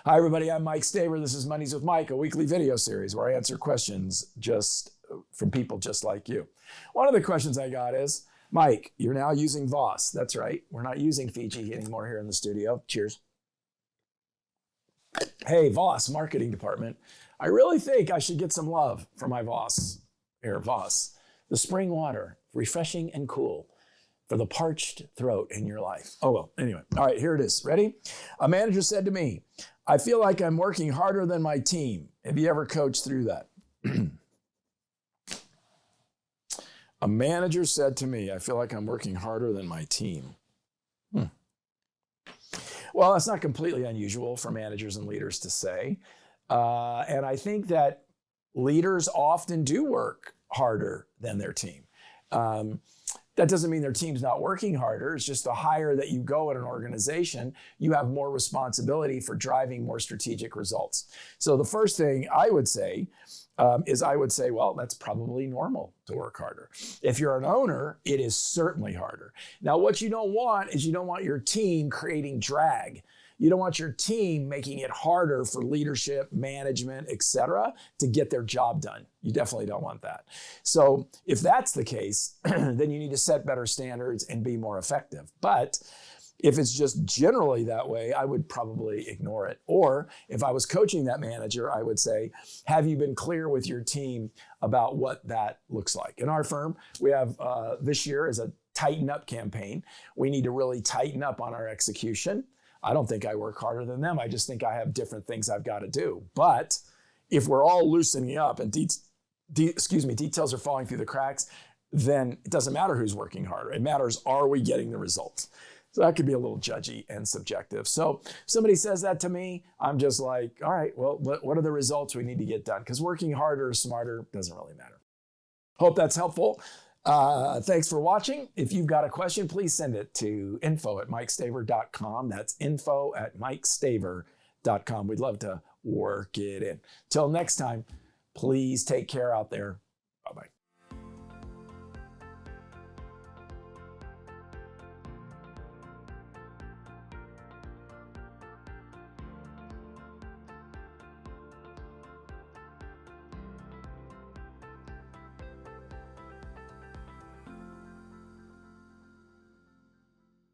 Hi, everybody. I'm Mike Staver. This is Mondays with Mike, a weekly video series where I answer questions just from people just like you. One of the questions I got is, Mike, you're now using Voss. That's right. We're not using Fiji anymore here in the studio. Cheers. Hey, Voss, marketing department. I really think I should get some love for my Voss. Here, Voss. The spring water, refreshing and cool for the parched throat in your life. Oh, well, anyway. All right, here it is. Ready? A manager said to me, I feel like I'm working harder than my team. Have you ever coached through that? A manager said to me, I feel like I'm working harder than my team. Well, that's not completely unusual for managers and leaders to say. And I think that leaders often do work harder than their team. That doesn't mean their team's not working harder. It's just the higher that you go in an organization, you have more responsibility for driving more strategic results. So the first thing I would say is well, that's probably normal to work harder. If you're an owner, it is certainly harder. Now, what you don't want is you don't want your team creating drag. You don't want your team making it harder for leadership, management, et cetera, to get their job done. You definitely don't want that. So if that's the case, then you need to set better standards and be more effective. But if it's just generally that way, I would probably ignore it. Or if I was coaching that manager, I would say, have you been clear with your team about what that looks like? In our firm, we have this year is a tighten up campaign. We need to really tighten up on our execution. I don't think I work harder than them. I just think I have different things I've got to do. But if we're all loosening up and details are falling through the cracks, then it doesn't matter who's working harder. It matters, are we getting the results? So that could be a little judgy and subjective. So if somebody says that to me, I'm just like, all right, well, what are the results we need to get done? Because working harder or smarter doesn't really matter. Hope that's helpful. Thanks for watching. If you've got a question, please send it to info@mikestaver.com. That's info@mikestaver.com. We'd love to work it in. Till next time, please take care out there.